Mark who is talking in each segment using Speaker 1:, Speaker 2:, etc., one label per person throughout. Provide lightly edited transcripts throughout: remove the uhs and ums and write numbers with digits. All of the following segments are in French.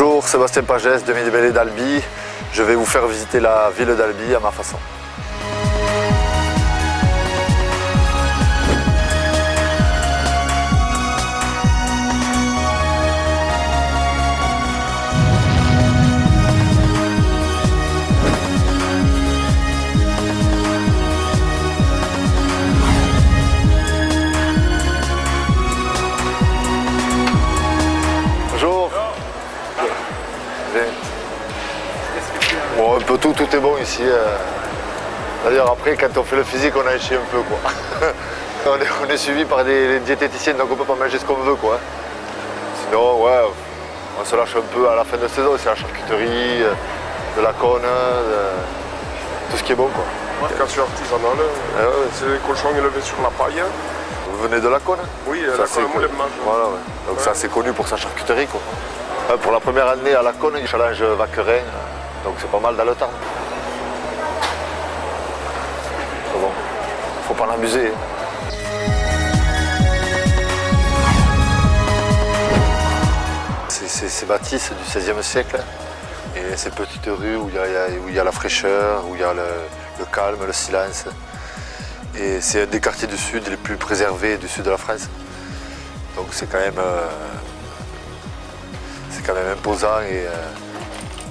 Speaker 1: Bonjour, Sébastien Pagès, demi-mêlée d'Albi. Je vais vous faire visiter la ville d'Albi à ma façon. Bonjour. Bon, un peu tout est bon ici. D'ailleurs après quand on fait le physique on a éché un peu quoi. on est suivi par des diététiciennes donc on peut pas manger ce qu'on veut quoi. Sinon ouais, on se lâche un peu à la fin de saison, c'est la charcuterie, de la cône, tout ce qui est bon quoi.
Speaker 2: Quand tu es artisanal, c'est les cochons élevés sur la paille.
Speaker 1: Vous venez de la cône?
Speaker 2: Oui, la cône moule mange.
Speaker 1: Voilà, ouais. Donc c'est assez connu pour sa charcuterie quoi. Pour la première année à la cône, il challenge Vaquerin, donc c'est pas mal dans le temps. Bon, faut pas l'amuser. C'est bâtisse du XVIe siècle. Et ces petites rues où il y a la fraîcheur, où il y a le calme, le silence. Et c'est un des quartiers du sud les plus préservés du sud de la France. Donc c'est quand même imposant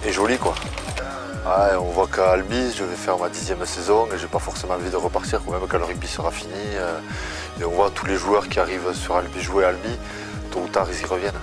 Speaker 1: et joli quoi. Ouais, on voit qu'à Albi, je vais faire ma 10e saison et j'ai pas forcément envie de repartir quand même quand le rugby sera fini. Et on voit tous les joueurs qui arrivent sur Albi jouer à Albi, tôt ou tard ils y reviennent.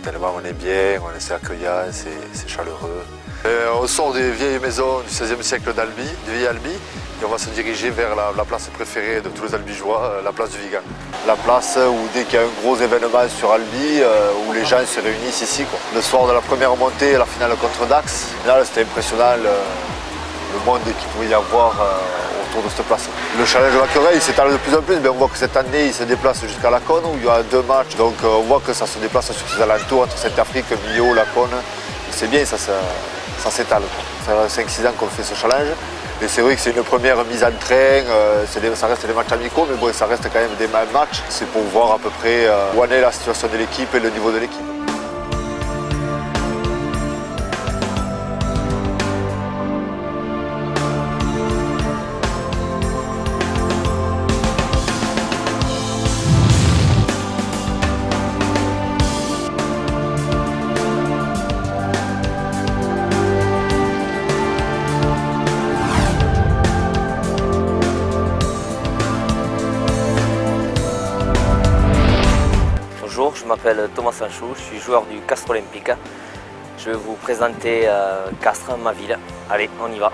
Speaker 1: Tellement on est bien, on est accueillant, c'est chaleureux. Et on sort des vieilles maisons du XVIe siècle d'Albi, du vieil Albi, et on va se diriger vers la place préférée de tous les Albigeois, la place du Vigan. La place où dès qu'il y a un gros événement sur Albi, où les gens se réunissent ici, quoi. Le soir de la première montée, la finale contre Dax, là c'était impressionnant le monde qu'il pouvait y avoir autour de cette place. Le challenge de Vaquerin il s'étale de plus en plus, mais on voit que cette année il se déplace jusqu'à la Cône où il y a 2 matchs, donc on voit que ça se déplace sur ces alentours entre Saint-Afrique, Millau, la Cône. C'est bien, ça s'étale. Ça fait 5-6 ans qu'on fait ce challenge. Et c'est vrai que c'est une première mise en train, ça reste des matchs amicaux, mais bon, ça reste quand même des matchs. C'est pour voir à peu près où en est la situation de l'équipe et le niveau de l'équipe.
Speaker 3: Bonjour, je m'appelle Thomas Sanchou, je suis joueur du Castres Olympique. Je vais vous présenter Castres, ma ville. Allez, on y va.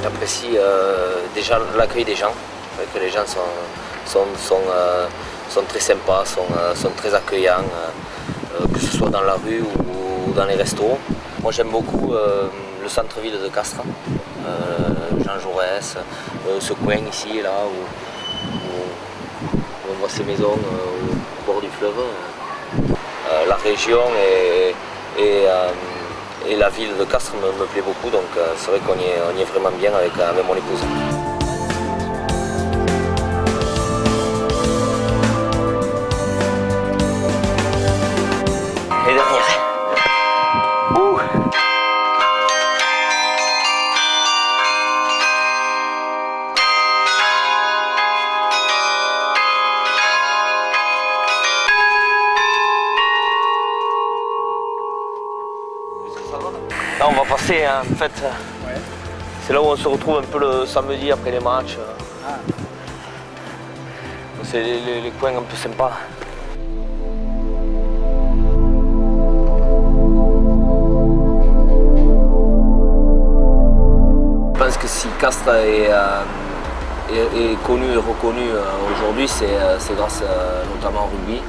Speaker 3: J'apprécie déjà l'accueil des gens, que les gens sont très sympas, sont très accueillants, que ce soit dans la rue ou dans les restos. Moi j'aime beaucoup le centre-ville de Castres, Jean Jaurès, ce coin ici, là, où on voit ces maisons au bord du fleuve. La région et la ville de Castres me plaît beaucoup, donc c'est vrai qu'on y est vraiment bien avec mon épouse. Les dernières. Là on va passer en fait, c'est là où on se retrouve un peu le samedi après les matchs. C'est les coins un peu sympas. Je pense que si Castres est connu et reconnu aujourd'hui, c'est grâce notamment au rugby.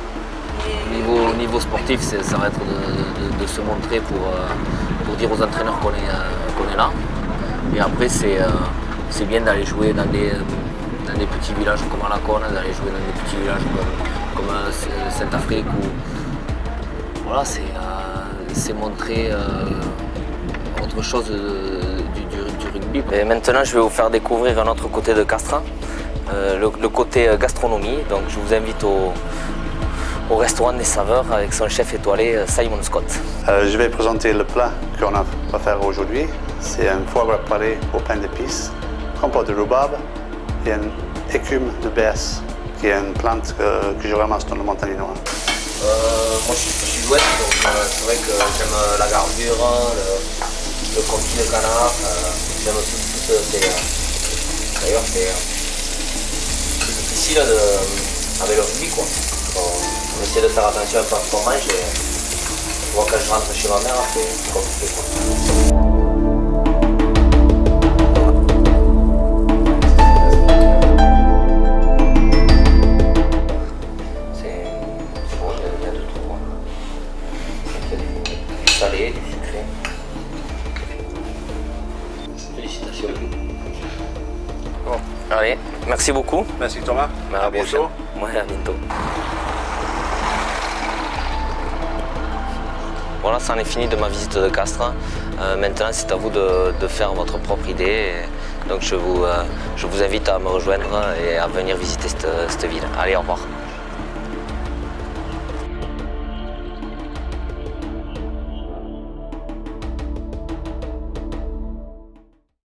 Speaker 3: Au niveau sportif, ça va être de se montrer pour dire aux entraîneurs qu'on est là. Et après, c'est bien d'aller jouer dans des petits villages comme à la Cône, d'aller jouer dans des petits villages comme Saint-Afrique. Voilà, c'est montrer autre chose du du rugby. Et maintenant, je vais vous faire découvrir un autre côté de Castres, le côté gastronomie. Donc, je vous invite au restaurant des saveurs avec son chef étoilé Simon Scott.
Speaker 4: Je vais présenter le plat qu'on va faire aujourd'hui. C'est un foie gras paré au pain d'épices, compote de rhubarbe et une écume de besse, qui est une plante que je ramasse dans le Montagninois.
Speaker 3: Moi je suis d'ouest, donc c'est vrai que j'aime la gardure, le confit de canard, j'aime aussi toutes ces... D'ailleurs c'est difficile avec le rugby quoi. On essaie de faire attention un peu à ce qu'on mange et je vois quand je rentre chez ma mère c'est compliqué quoi. Salé, du sucré. Félicitations. Bon, allez, merci beaucoup.
Speaker 4: Merci Thomas.
Speaker 3: À bientôt. Ouais, à bientôt. Voilà, ça en est fini de ma visite de Castres. Maintenant, c'est à vous de faire votre propre idée. Donc, je vous invite à me rejoindre et à venir visiter cette ville. Allez, au revoir.